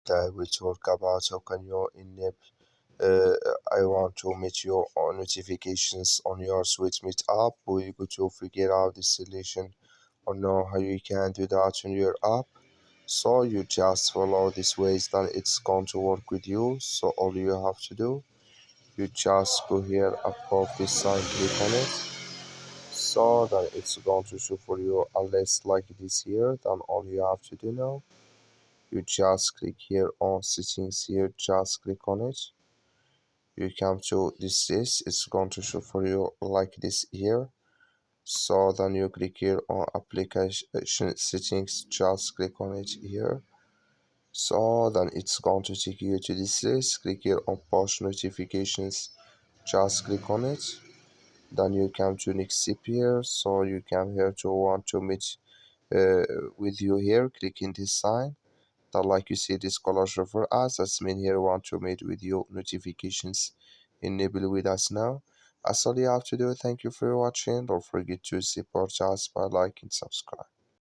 I will talk about how can you enable uh, I want to meet your notifications on your SweetMeet app. We go to figure out the solution or know how you can do that on your app. So you just follow these ways, then it's going to work with you. So all you have to do, you just go here above this sign, click on it. So then it's going to show for you a list like this here. Then all you have to do now, you just click here on settings here, just click on it. You come to this list, it's going to show for you like this here. So then you click here on application settings, just click on it here. So then it's going to take you to this list, click here on push notifications, just click on it. Then you come to next step here, so you come here to want to meet uh, with you here, click in this sign. Then like you see this color for us, that's mean here want to meet with you notifications enable with us now. That's all you have to do. Thank you for watching. Don't forget to support us by liking, subscribe.